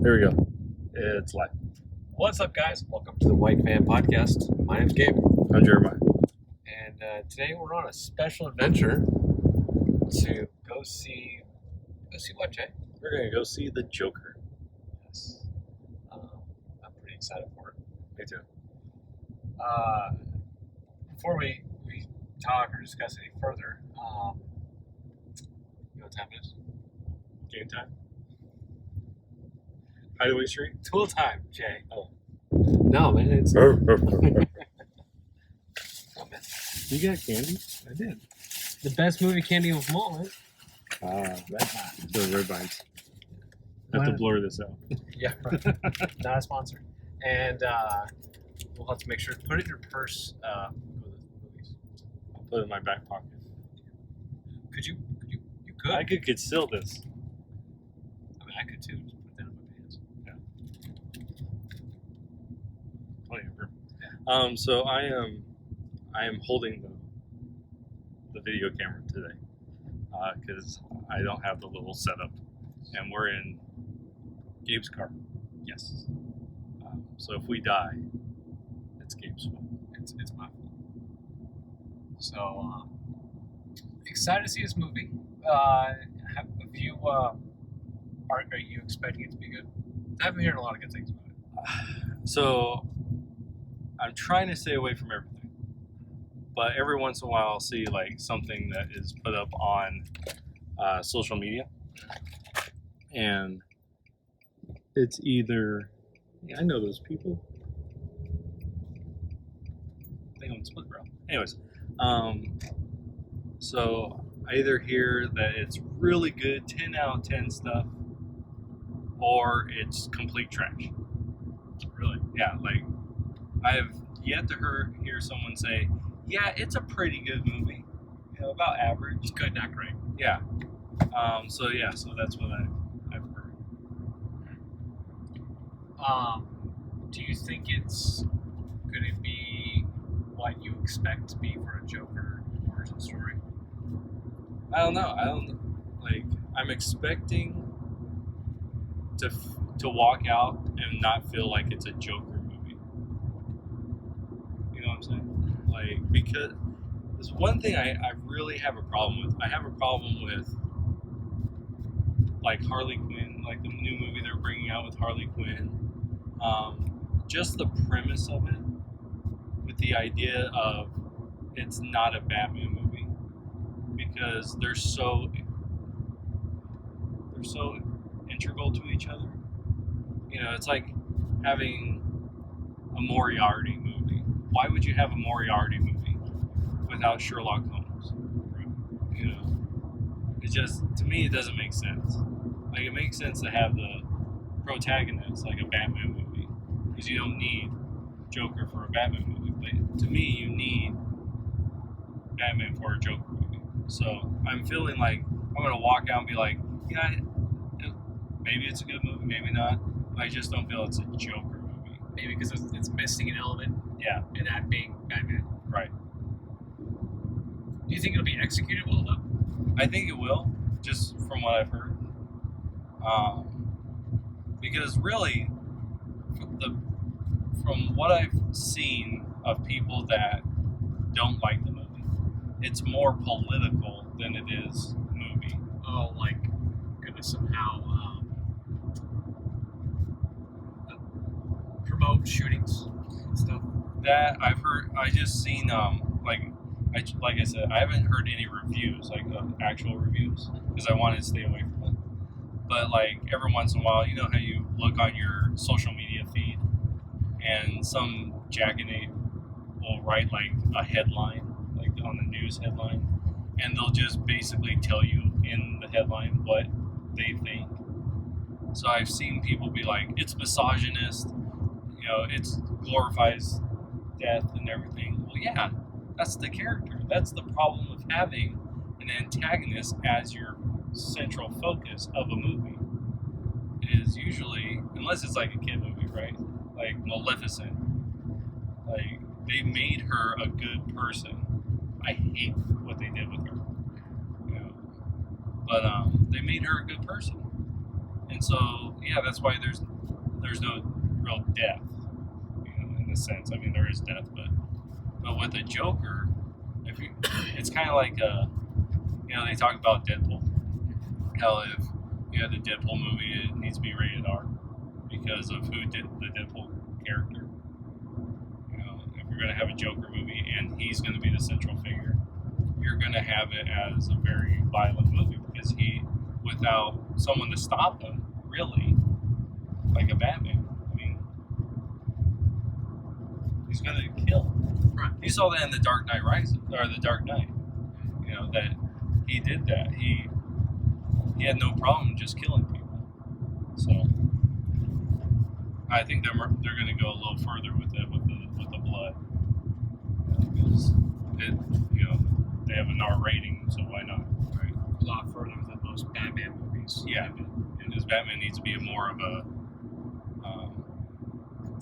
There we go. It's live. What's up, guys? Welcome to the White Van Podcast. My name's Gabe, I'm Jeremiah. and today we're on a special adventure to go see what, Jay? We're going to go see the Joker. Yes. I'm pretty excited for it. Me too. Before we talk or discuss any further, you know what time it is? Game time. Hideaway Street. Tool time, Jay. Oh. No, man, it's... You Oh, man. got candy? I did. The best movie candy of them all, right? Red Vines. The Red Vines. I have to blur this out. Yeah, right. Not a sponsor. And we'll have to make sure to put it in your purse. Go to the movies. I'll put it in my back pocket. You could. I could conceal this. I mean, I could too. Just put that in my pants. Plenty of room. Yeah. So I am holding the video camera today because I don't have the little setup, and we're in Gabe's car. Yes. So if we die, it's Gabe's fault. It's my fault. So excited to see this movie. Have you are you expecting it to be good? I haven't heard a lot of good things about it. So I'm trying to stay away from everything, but every once in a while I'll see like something that is put up on social media, and it's either I know those people. They own Split Rail. Anyways, so I either hear that it's really good, 10 out of 10 stuff, or it's complete trash. Really? Yeah, like I have yet to hear someone say, yeah, it's a pretty good movie. You know, about average. It's good, not great. Yeah. So that's what I've heard. Do you think it's going to be what you expect to be for a Joker origin story? I don't know. Like, I'm expecting to walk out and not feel like it's a Joker movie. You know what I'm saying? Like, because there's one thing I really have a problem with. I have a problem with, like, Harley Quinn, like the new movie they're bringing out with Harley Quinn. Just the premise of it, with the idea of it's not a Batman movie, because they're so integral to each other. You know, it's like having a Moriarty movie. Why would you have a Moriarty movie without Sherlock Holmes? You know, it just, to me, it doesn't make sense. Like, it makes sense to have the protagonist like a Batman movie, because you don't need Joker for a Batman movie. But to me, you need Batman for a Joker movie. So I'm feeling like I'm gonna walk out and be like, yeah, maybe it's a good movie, maybe not. I just don't feel it's a Joker movie. Maybe because it's missing an element. Yeah. And that being Batman. Right. Do you think it'll be executed well, though? I think it will, just from what I've heard. Because really, from what I've seen of people that don't like the movie, it's more political than it is movie. Oh, like gonna somehow promote shootings and stuff. That I've heard. I just seen like I said, I haven't heard any reviews, like actual reviews, because I wanted to stay away from it. But like every once in a while, you know how you look on your social media feed, and some jackanate will write like a headline, like on the news headline, and they'll just basically tell you in the headline what they think. So I've seen people be like, it's misogynist, you know, it glorifies death and everything. Well, yeah, that's the character. That's the problem of having an antagonist as your central focus of a movie. Is usually, unless it's like a kid movie, right? Like Maleficent. Like, they made her a good person. I hate what they did with her. You know? But they made her a good person. And so, yeah, that's why there's no real death, in a sense. I mean, there is death, but with a Joker, it's kind of like they talk about Deadpool. Hell, if you had the Deadpool movie, it needs to be rated R because of who did the Deadpool character. If you're going to have a Joker movie and he's going to be the central figure, you're going to have it as a very violent movie because without someone to stop him, really, like a Batman, I mean, he's going to kill. Right. You saw that in The Dark Knight Rises, or The Dark Knight. That he did that. He had no problem just killing people. So I think they're going to go a little further with it with the blood, because they have an R rating, so why not? Right. A lot further than most Batman movies. Yeah, because Batman needs to be more of a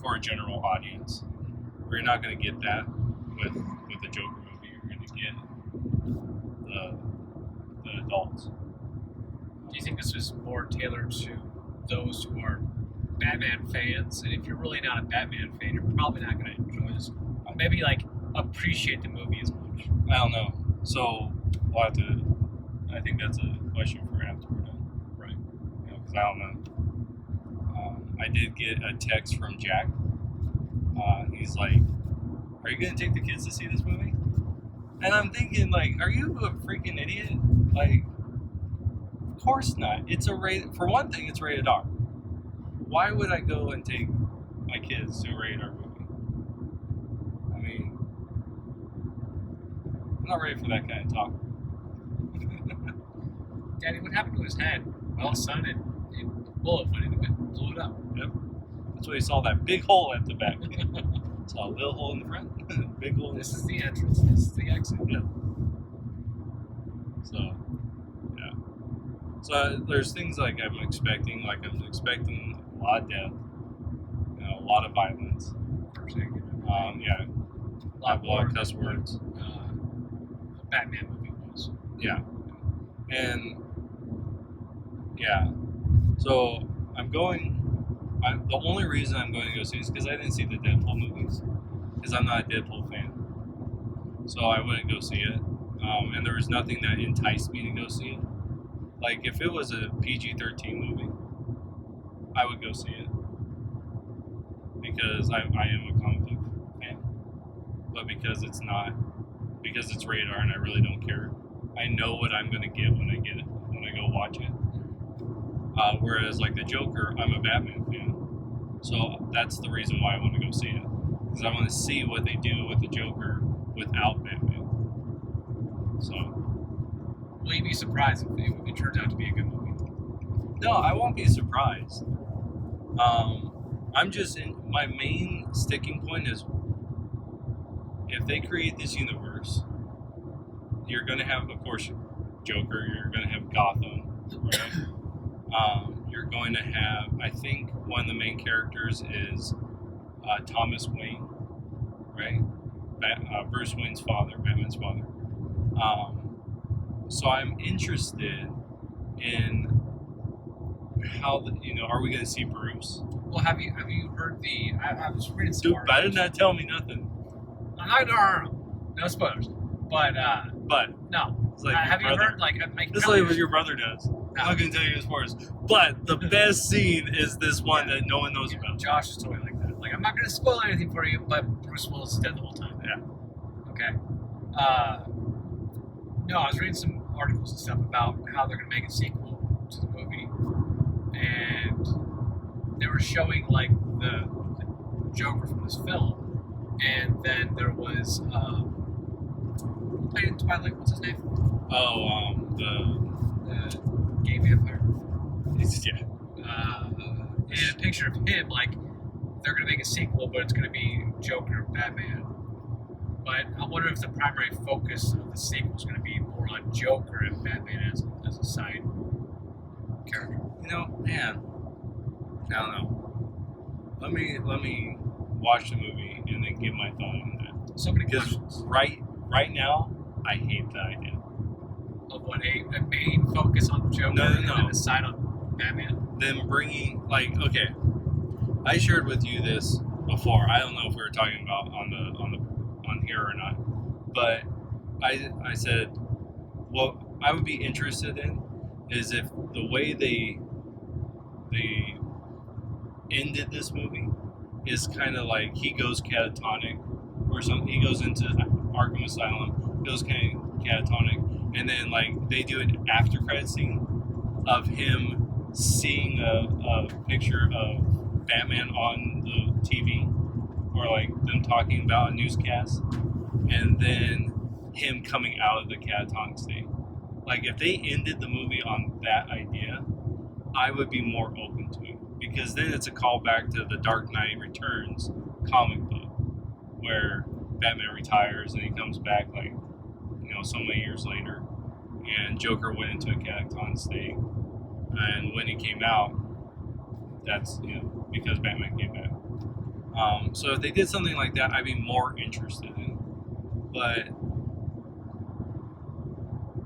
for a general audience. You're not going to get that with the Joker movie. You're going to get the adults. Do you think this was more tailored to those who are Batman fans? And if you're really not a Batman fan, you're probably not going to enjoy this. Or maybe appreciate the movie as much. I don't know. So we'll have to. I think that's a question for after we're done, right? Because I don't know. I did get a text from Jack. He's like, "Are you going to take the kids to see this movie?" And I'm thinking, are you a freaking idiot? Of course not. It's for one thing, it's rated R. Why would I go and take my kids to a rated R movie? I mean, I'm not ready for that kind of talk. Daddy, what happened to his head? Well, son, a bullet went into it, blew it up. Yep. That's why you saw that big hole at the back. Saw a little hole in the front, big hole. This is the entrance. This is the exit. Yeah. So, yeah. So there's things I'm expecting. I'm expecting a lot of death, a lot of violence. Yeah. A lot of cuss words. A Batman movie was. Yeah. And yeah. So the only reason I'm going to go see it is because I didn't see the Deadpool movies. Because I'm not a Deadpool fan. So I wouldn't go see it. And there was nothing that enticed me to go see it. If it was a PG-13 movie, I would go see it. Because I am a comic book fan. But because it's rated R and I really don't care, I know what I'm going to get when I go watch it. Whereas the Joker, I'm a Batman fan. So that's the reason why I want to go see it. Because I want to see what they do with the Joker without Batman. So. Will you be surprised if it turns out to be a good movie? No, I won't be surprised. I'm just my main sticking point is if they create this universe, you're going to have, of course, Joker, you're going to have Gotham, right? You're going to have, I think one of the main characters is Thomas Wayne, right? Bruce Wayne's father, Batman's father. So I'm interested in how are we going to see Bruce? Well, have you heard the? I was reading some. Dude, better not tell me nothing. No spoilers. But no. Have you heard This is what your brother does. I'm not going to tell you his spoilers. But the best scene is this one that no one knows about. Josh is totally like that. I'm not going to spoil anything for you, but Bruce Willis is dead the whole time. Yeah. Okay. No, I was reading some articles and stuff about how they're going to make a sequel to the movie, and they were showing the Joker from this film, and then there was played in Twilight. What's his name? Oh, the gay vampire. Yeah. And a picture of him, they're going to make a sequel, but it's going to be Joker and Batman. But I wonder if the primary focus of the sequel is going to be more on Joker and Batman as a side character. Man, I don't know. Let me watch the movie and then give my thought on that. So many because questions. Right now, I hate the idea. Of what, a main focus on Joker and then a side on Batman? them bringing, like, okay, I shared with you this before. I don't know if we were talking about on here or not, but I said what I would be interested in is if the way they ended this movie is kind of like he goes catatonic or something. He goes into Arkham Asylum, goes kind of catatonic, and then like they do an after credit scene of him seeing a picture of Batman on the TV, or like them talking about a newscast, and then him coming out of the catatonic state. Like if they ended the movie on that idea, I would be more open to it, because then it's a callback to the Dark Knight Returns comic book, where Batman retires and he comes back like, so many years later, and Joker went into a catatonic state, and when he came out, that's because Batman came back. So if they did something like that, I'd be more interested in. But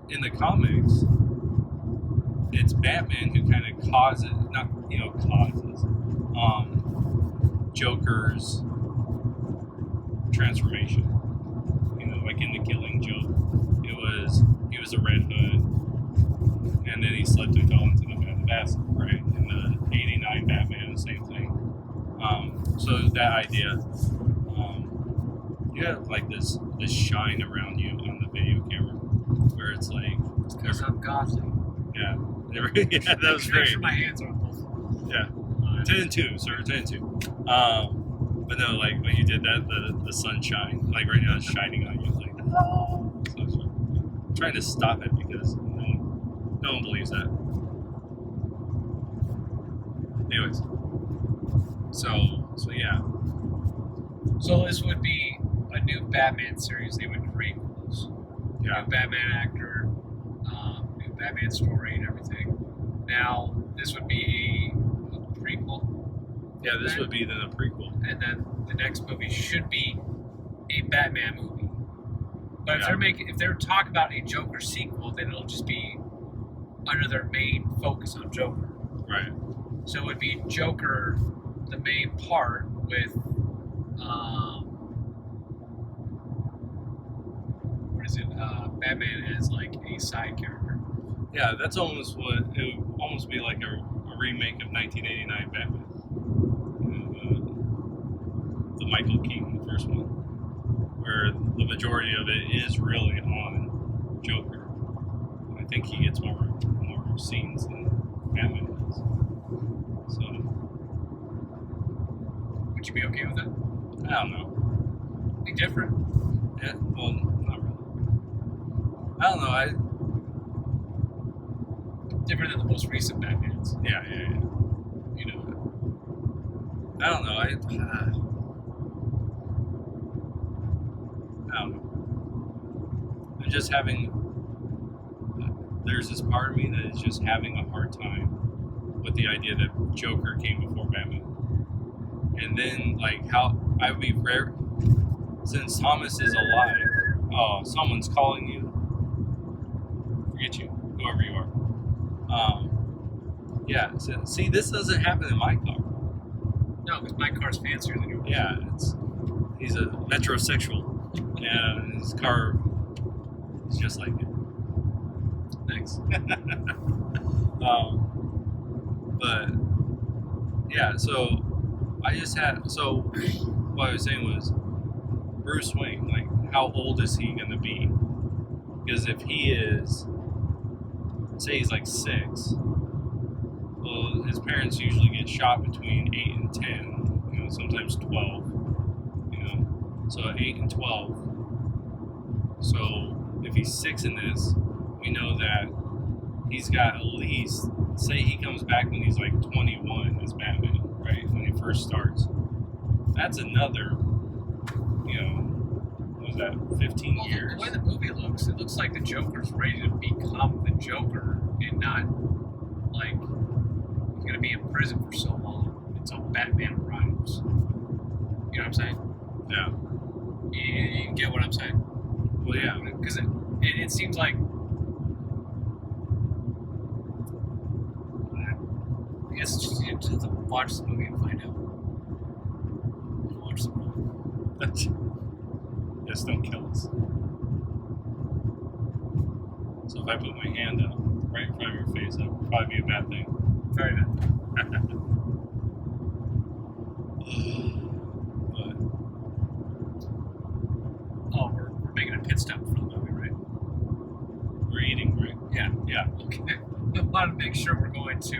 in the comics, it's Batman who kind of causes Joker's transformation. Like in The Killing Joke, he was a Red Hood, and then he slipped and fell into the basket, right? In the '89 Batman, the same thing. So that idea, you have like this shine around you on the video camera, where it's like, because I'm gothic. Yeah, yeah, that was great. Make sure my hands are on both. Yeah, 10 and 2, sir, 10 and 2. But no, like when you did that, the sunshine, like right now, it's shining on you. Like, oh. So I'm trying to stop it because no one believes that. Anyways, so yeah. So this would be a new Batman series. They would create those. Yeah. New Batman actor, new Batman story, and everything. Now this would be a prequel. Yeah, this would be then a prequel. And then the next movie should be a Batman movie. But if they're talking about a Joker sequel, then it'll just be under their main focus on Joker. Right. So it would be Joker, the main part, with Batman as like a side character. Yeah, that's almost what it would almost be like a remake of 1989 Batman. The Michael Keaton, the first one, where the majority of it is really on Joker. I think he gets more scenes than Batman does. So, would you be okay with that? I don't know. Be different. Yeah, well, not really. I don't know. Different than the most recent Batmans. Yeah. I don't know. I don't know. I'm just there's this part of me that is just having a hard time with the idea that Joker came before Batman. And then, like, how I would be rare, since Thomas is alive. Oh, someone's calling you. Forget you, whoever you are. Yeah, so, see, this doesn't happen in my car. No, because my car's fancier than yours. Yeah, he's a metrosexual. And his car is just like it. Thanks. But yeah, so what I was saying was Bruce Wayne, like, how old is he gonna be? Because if he is, say he's like 6, well, his parents usually get shot between 8 and 10, sometimes 12, so 8 and 12. So if he's 6 in this, we know that he's got at least, say he comes back when he's like 21 as Batman, right? When he first starts. That's another, what was that, 15 years? The way the movie looks, it looks like the Joker's ready to become the Joker and not like he's going to be in prison for so long until Batman arrives. You know what I'm saying? Yeah. You get what I'm saying? Well, yeah. Because it seems like guess you just have to watch the movie and find out. Watch the movie. Just don't kill us. So if I put my hand out right in front of your face, that would probably be a bad thing. Very bad. But Oh, we're making a pit stop for the movie, right? we're eating, right? Yeah. Yeah. Okay. I want to make sure we're going to.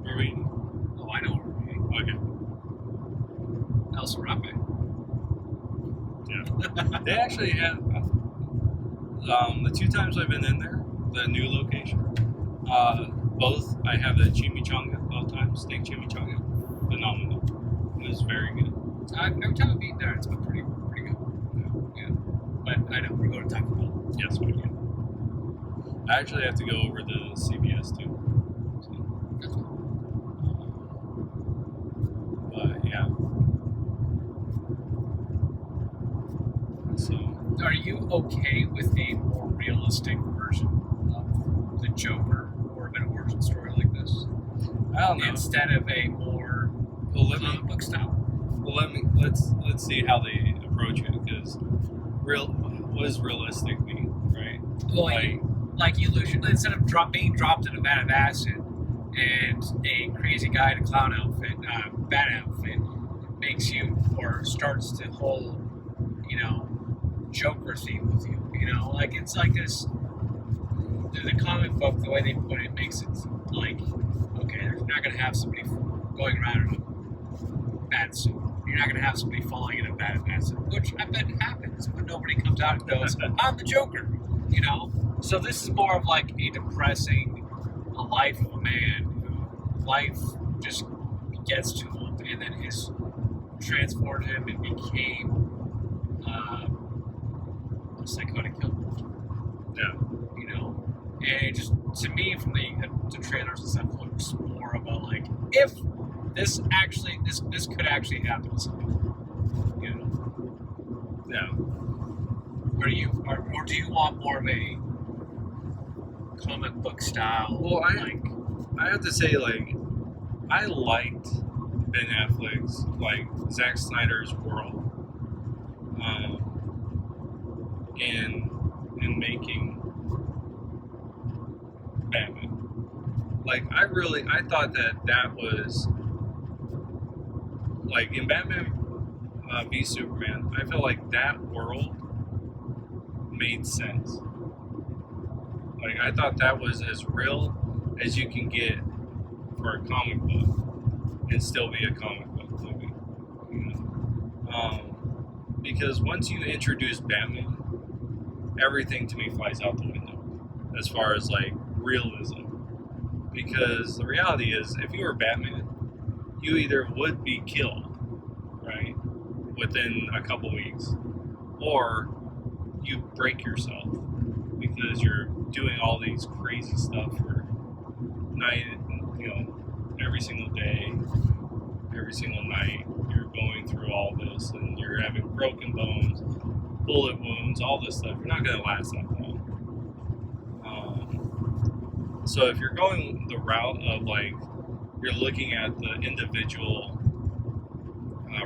We're eating. Oh, I know where we're eating. Okay. El Serape. Yeah. They actually have the 2 times I've been in there, the new location. Both I have the chimichanga both times, steak chimichanga, phenomenal. It was very good. Every time I've eaten there, it's been pretty good. Yeah. But I know we're going to Taco Bell. Yes, we do. I actually have to go over to CVS too. So, That's all. but yeah. So Are you okay with a more realistic version of the Joker or of an origin story like this? I don't know. Instead of a more comic book style? Let's see how they approach it, because what does realistic mean, right? Well, like you lose instead of being dropped in a vat of acid and a crazy guy in a clown outfit, bat outfit, makes you or starts to hold, Joker theme with you. Like it's like this. The comic book, the way they put it, makes it like, okay, you're not gonna have somebody going around in a bad suit. You're not gonna have somebody falling in a vat of acid, which I bet happens, but nobody comes out and goes, "I'm the Joker," So this is more of like a depressing, a life of a man who life just gets to him, and then his transformed him and became a psychotic killer. Yeah. And it just, to me, from the trailers and stuff, looks more of a like, if this could actually happen to somebody. Yeah. Or do you want more of a comic book style? Well, I have to say, like, I liked Ben Affleck's, like, Zack Snyder's world in making Batman. Like, I thought that was, like, in Batman v Superman, I felt like that world made sense. Like, I thought that was as real as you can get for a comic book and still be a comic book movie. Because once you introduce Batman, everything to me flies out the window as far as, like, realism. Because the reality is, if you were Batman, you either would be killed, right, within a couple weeks, or you break yourself because you're doing all these crazy stuff for every single day, every single night. You're going through all this, and you're having broken bones, bullet wounds, all this stuff. You're not going to last that long. So if you're going the route of, like, you're looking at the individual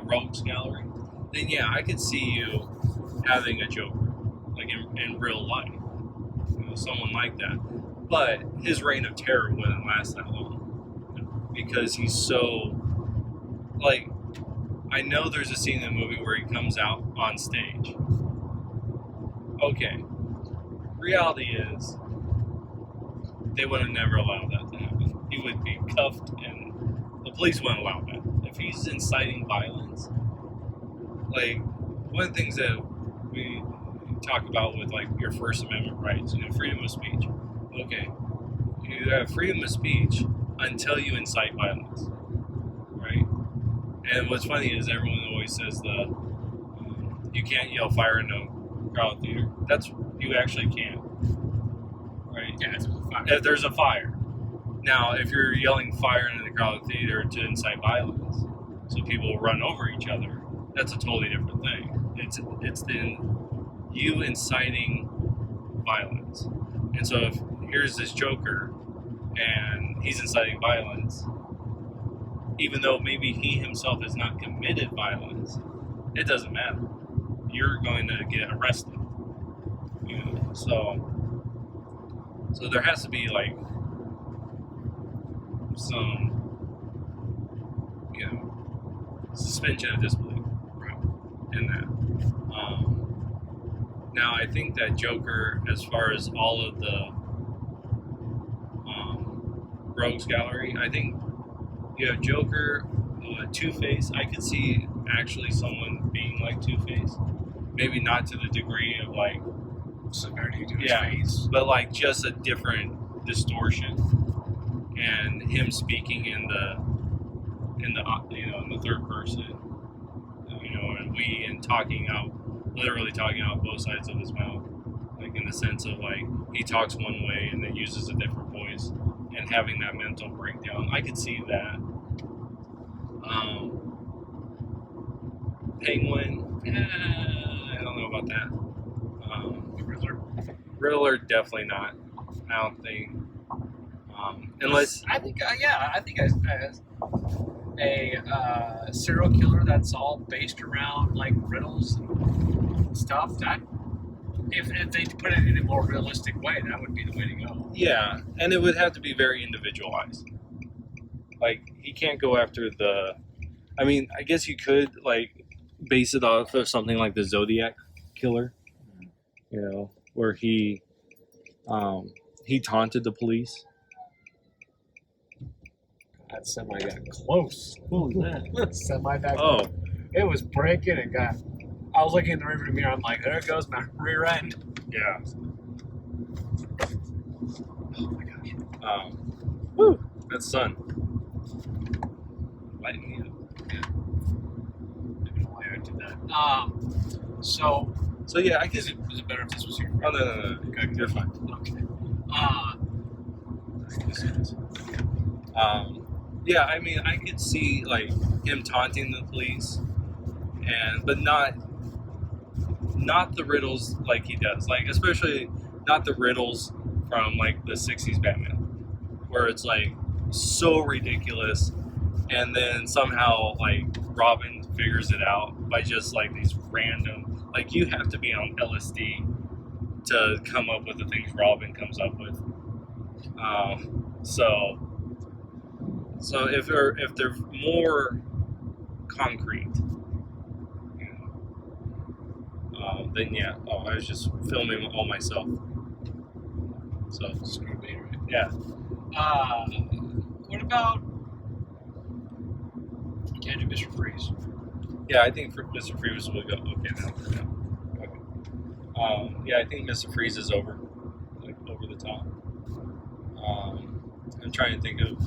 rogues gallery, then yeah, I could see you having a Joker, like in real life, someone like that. But his reign of terror wouldn't last that long, because he's so, like, I know there's a scene in the movie where he comes out on stage. Okay, reality is, they would have never allowed that to happen. He would be cuffed, and the police wouldn't allow that. If he's inciting violence, like, one of the things that we talk about with, like, your First Amendment rights, freedom of speech. Okay, you have freedom of speech until you incite violence, right? And what's funny is everyone always says you can't yell fire in a crowd theater. You actually can. Right? Yeah, it's a fire. If there's a fire. Now, if you're yelling fire in the crowded theater to incite violence, so people will run over each other, that's a totally different thing. It's you inciting violence. And so if here's this Joker, and he's inciting violence, even though maybe he himself has not committed violence, it doesn't matter. You're going to get arrested. You know, so there has to be like some, you know, suspension of disbelief in that. Now, I think that Joker, as far as all of the rogues gallery, I think you have Joker, Two-Face. I could see actually someone being like Two-Face. Maybe not to the degree of like severity to his face, but like just a different distortion, and him speaking in the you know, in the third person, you know, and literally talking out both sides of his mouth, like in the sense of like he talks one way and then uses a different voice, and having that mental breakdown. I could see that. Penguin, I don't know about that. Riddler, definitely not. I don't think. Unless I think as a serial killer that's all based around like riddles and stuff, that if they put it in a more realistic way, that would be the way to go. Yeah, and it would have to be very individualized. Like, he can't go after I mean, I guess you could like base it off of something like the Zodiac Killer, you know, where he taunted the police. That semi got close. What was that? Semi got Oh, it was breaking and got. I was looking in the rearview mirror. I'm like, there goes my rear end. yeah. Oh my gosh. Woo, that sun. Lighting me up. I don't know why I did that. So yeah, I is guess. it better if this was here? Oh no, okay, you're fine. Okay. Yeah, I mean, I could see like him taunting the police, but not the riddles like he does, like especially not the riddles from like the '60s Batman, where it's like so ridiculous, and then somehow like Robin figures it out by just like these random, like you have to be on LSD to come up with the things Robin comes up with. So if they're more concrete, you know, then yeah. Oh, I was just filming all myself. So Screw me, right? yeah. What about? You can't do Mr. Freeze. Yeah, I think Mr. Freeze will go. Okay, now. Okay. Yeah, I think Mr. Freeze is over the top. I'm trying to think of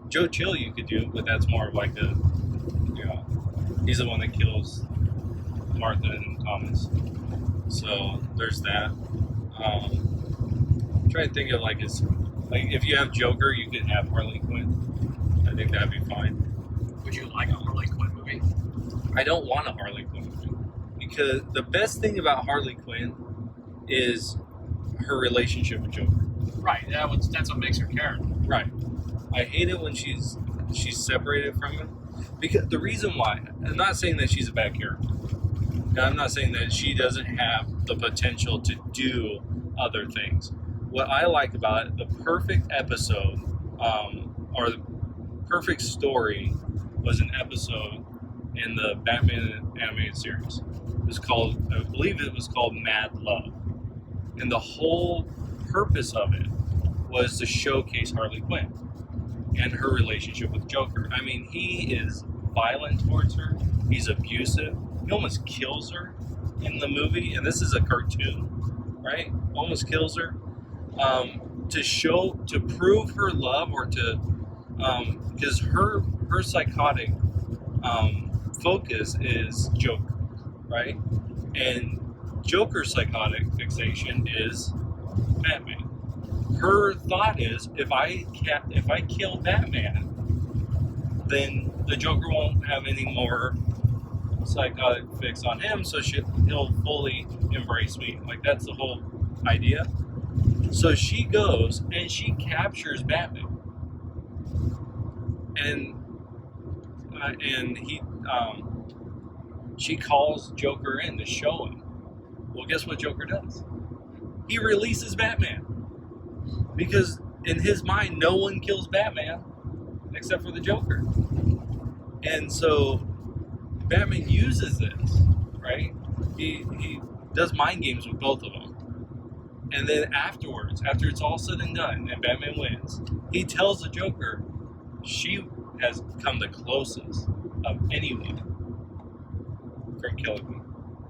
Joe Chill. You could do, but that's more of like you know, he's the one that kills Martha and Thomas. So there's that. I'm trying to think of like if you have Joker, you could have Harley Quinn. I think that'd be fine. Would you like a Harley Quinn movie? I don't want a Harley Quinn movie because the best thing about Harley Quinn is her relationship with Joker. Right. That's what makes her character. Right. I hate it when she's separated from him, because the reason why, I'm not saying that she's a bad character, and I'm not saying that she doesn't have the potential to do other things. What I like about it, the perfect episode, or the perfect story, was an episode in the Batman animated series. It was called, I believe it was called Mad Love, and the whole purpose of it was to showcase Harley Quinn and her relationship with Joker. I mean, he is violent towards her. He's abusive. He almost kills her in the movie, and this is a cartoon, right? Almost kills her. To prove her love, or to, because her psychotic focus is Joker, right? And Joker's psychotic fixation is Batman. Her thought is, if I kill Batman, then the Joker won't have any more psychotic fix on him, so he'll fully embrace me. Like, that's the whole idea. So she goes and she captures Batman, and she calls Joker in to show him. Well, guess what Joker does? He releases Batman, because in his mind, no one kills Batman except for the Joker. And so Batman uses this, right? He does mind games with both of them. And then afterwards, after it's all said and done and Batman wins, he tells the Joker she has come the closest of anyone from killing me.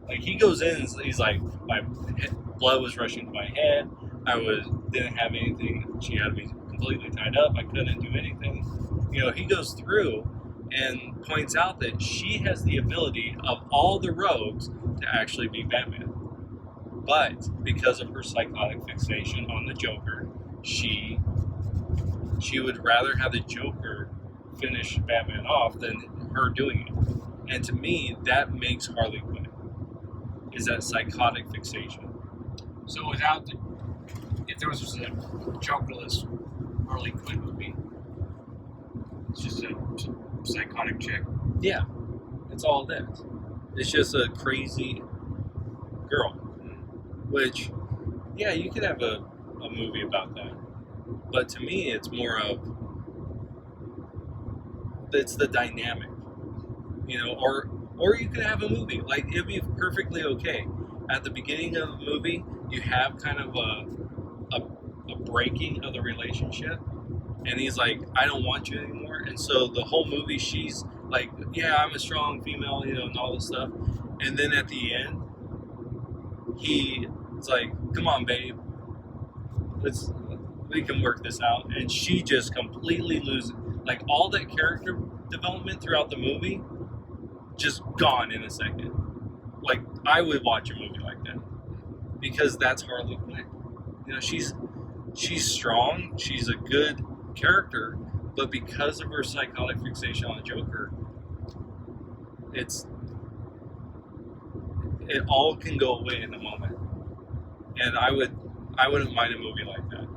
Like, he goes in and he's like, my blood was rushing to my head. Didn't have anything. She had me completely tied up. I couldn't do anything. He goes through and points out that she has the ability of all the rogues to actually be Batman. But because of her psychotic fixation on the Joker, she would rather have the Joker finish Batman off than her doing it. And to me, that makes Harley Quinn, is that psychotic fixation. So if there was just a Jokerless Harley Quinn movie, it's just a psychotic chick. Yeah, it's all it is. It's just a crazy girl. Which, yeah, you could have a movie about that. But to me, it's more of, it's the dynamic, or you could have a movie. Like, it'd be perfectly okay. At the beginning of the movie, you have kind of a breaking of the relationship. And he's like, I don't want you anymore. And so the whole movie, she's like, yeah, I'm a strong female, and all this stuff. And then at the end, it's like, come on, babe, we can work this out. And she just completely loses, like, all that character development throughout the movie, just gone in a second. Like, I would watch a movie like that, because that's Harley Quinn. She's strong, she's a good character, but because of her psychotic fixation on the Joker, it all can go away in a moment. And I wouldn't mind a movie like that,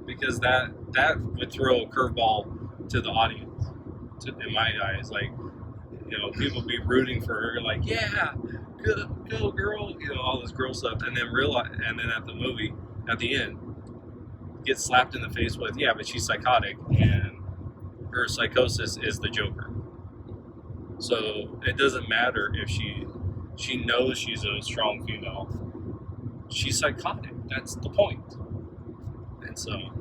because that would throw a curveball to the audience, in my eyes. Like, people be rooting for her, like, yeah, go girl, all this girl stuff, and then at the movie, at the end, get slapped in the face with, yeah, but she's psychotic, and her psychosis is the Joker. So it doesn't matter if she knows she's a strong female. She's psychotic. That's the point. And so,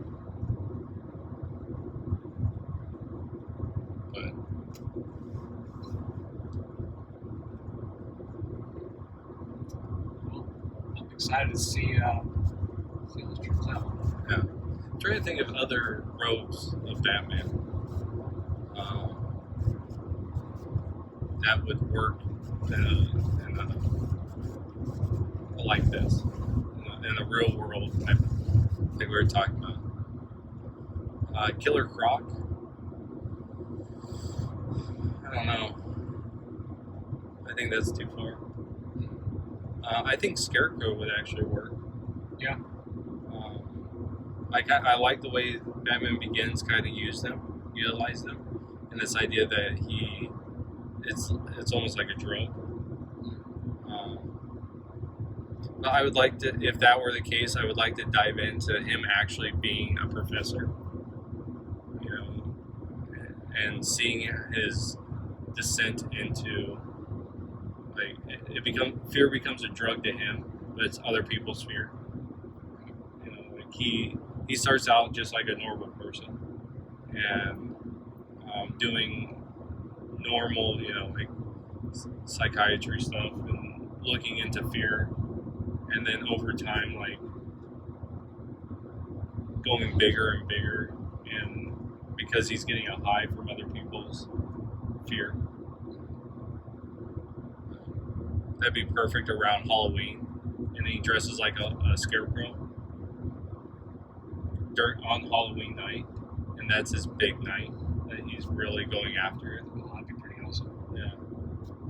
but I'm excited to see how this turns out. yeah, I'm trying to think of other rogues of Batman that would work like this, in a real world type, like we were talking about. Killer Croc. I don't know. I think that's too far. I think Scarecrow would actually work. Yeah. I like the way Batman Begins kind of utilize them, and this idea that it's almost like a drug. But I would like to, if that were the case, I would like to dive into him actually being a professor, and seeing his descent into, like, fear becomes a drug to him, but it's other people's fear. Like he starts out just like a normal person, and doing normal, like psychiatry stuff and looking into fear, and then over time, like, going bigger and bigger, and because he's getting a high from other people's fear. That'd be perfect around Halloween, and he dresses like a scarecrow on Halloween night, and that's his big night that he's really going after it. Well, that'd be pretty awesome. Yeah,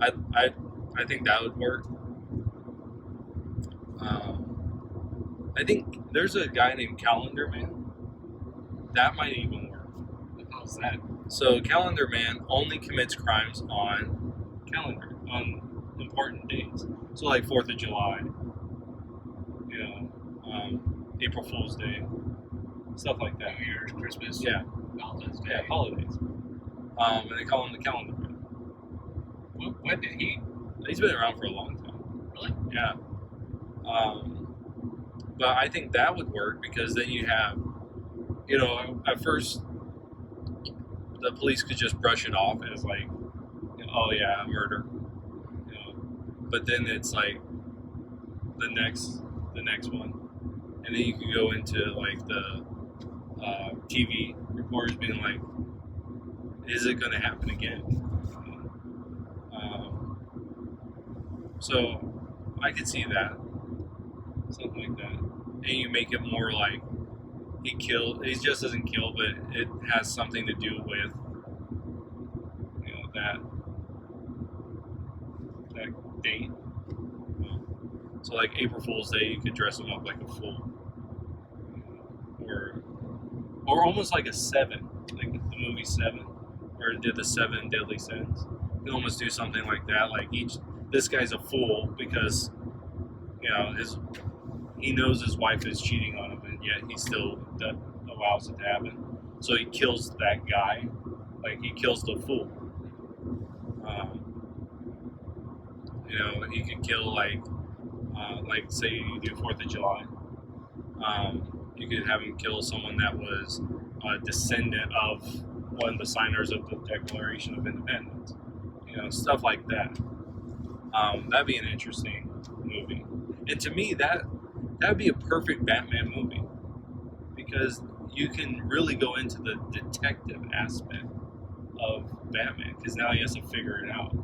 I think that would work. I think there's a guy named Calendar Man. That might even work. How's that? So Calendar Man only commits crimes on important days. So like 4th of July, April Fool's Day, stuff like that. New Year's, Christmas, Yeah, Valentine's Day. yeah, holidays. And they call him the Calendar Man. When did he? He's been around for a long time. Really? Yeah. But I think that would work because then you have, at first the police could just brush it off as like, oh yeah, murder. But then it's like the next one, and then you could go into like the TV reporters being like, is it going to happen again? So I could see that, something like that, and you make it more like he just doesn't kill, but it has something to do with that date. So like April Fool's Day, you could dress him up like a fool, or almost like a 7, like the movie 7, where it did the 7 deadly sins. You can almost do something like that. Like this guy's a fool because he knows his wife is cheating on him, and yet he still allows it to happen. So he kills that guy, like he kills the fool. He could kill like say you do 4th of July. You could have him kill someone that was a descendant of one of the signers of the Declaration of Independence. Stuff like that. That'd be an interesting movie. And to me, that'd be a perfect Batman movie because you can really go into the detective aspect of Batman because now he has to figure it out.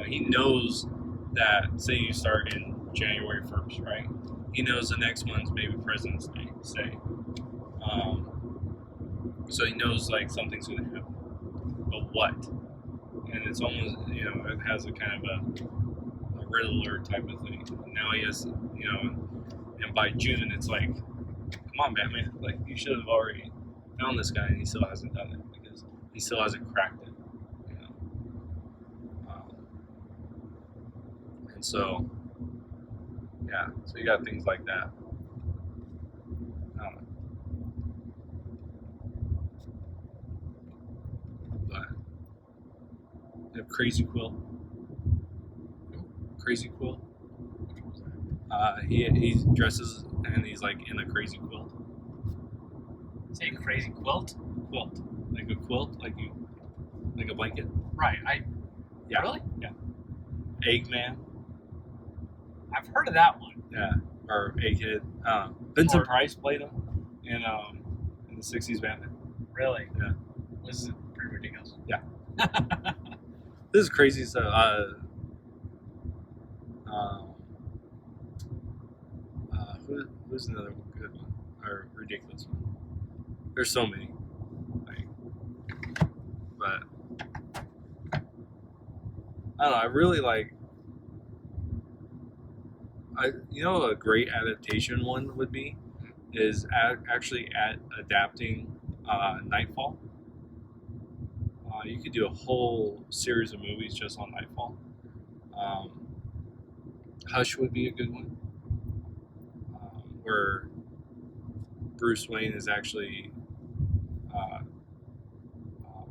He knows that, say you start in January 1st, right? He knows the next one's maybe President's Day, say. So he knows like something's going to happen. But what? And it's almost, it has a kind of a Riddler type of thing. And now he has, and by June it's like, come on, Batman, like you should have already found this guy, and he still hasn't done it because he still hasn't cracked it. And so, yeah, so you got things like that. I don't know. But you have Crazy Quill. Crazy Quill. He dresses and he's like in a crazy quilt. Say crazy quilt? Quilt, like a quilt, like a blanket. Right. Yeah. Really? Yeah. Eggman. I've heard of that one. Yeah. Or Egghead. Vincent Price played him in the '60s Batman. Really? Yeah. This is pretty ridiculous. Yeah. This is crazy stuff. Who's another good one or ridiculous one? There's so many, but I don't know. I really like. A great adaptation one would be is actually adapting Nightfall. You could do a whole series of movies just on Nightfall. Hush would be a good one. Where Bruce Wayne is actually,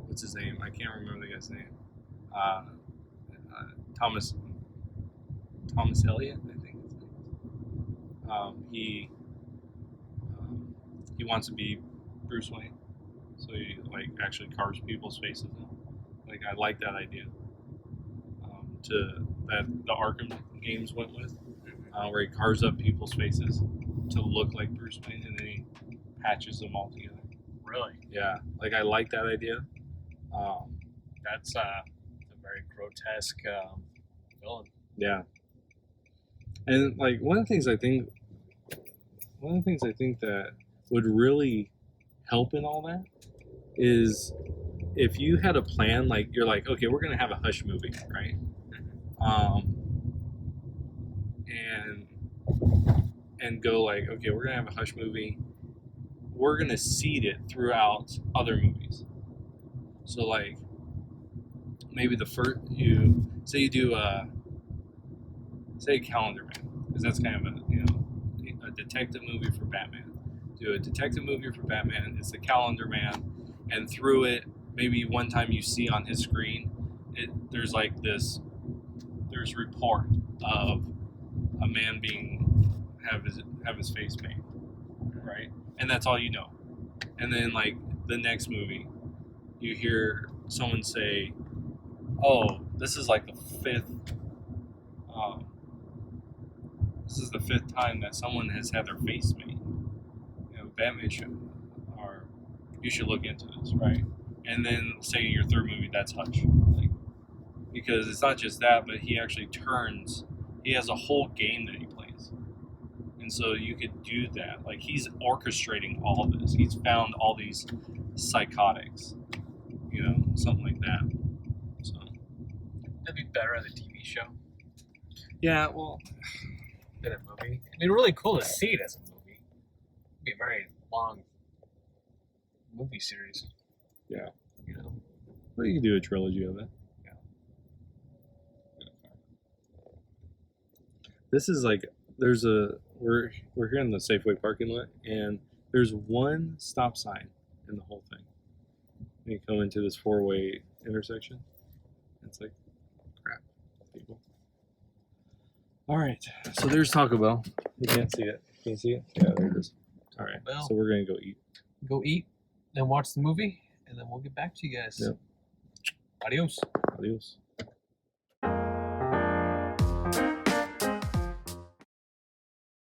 what's his name? I can't remember the guy's name. Thomas Elliott, I think his name is. He wants to be Bruce Wayne, so he like actually carves people's faces out. Like I like that idea. That the Arkham games went with, where he carves up people's faces to look like Bruce Wayne, and then he patches them all together. Really? Yeah, like I like that idea. That's a very grotesque villain. Yeah, and like one of the things I think that would really help in all that is if you had a plan, like you're like, okay, we're gonna have a Hush movie, and go like, okay, we're gonna have a Hush movie. We're gonna seed it throughout other movies. So like, maybe the first you do say Calendar Man, because that's kind of a detective movie for Batman. Do a detective movie for Batman. It's the Calendar Man, and through it, maybe one time you see on his screen, there's report of a man have his face made, right? And that's all you know. And then like the next movie, you hear someone say, "Oh, this is like the fifth. This is the fifth time that someone has had their face made. Batman should, or you should look into this, right?" And then say in your third movie, that's Hutch, like, because it's not just that, but he actually turns. He has a whole game that he plays, and so you could do that. Like he's orchestrating all of this. He's found all these psychotics, something like that. So That'd be better as a TV show yeah, well, than a movie. I mean, really cool to see it as a movie. It'd be a very long movie series. yeah, well, you can do a trilogy of it. Yeah. This is like we're here in the Safeway parking lot, and there's one stop sign in the whole thing. You come into this 4-way intersection. It's like crap, people. All right, so there's Taco Bell. You can't see it. Can you see it? Yeah, there it is. All right, Well, so we're gonna go eat. Go eat, then watch the movie, and then we'll get back to you guys. Yep. Adios. Adios.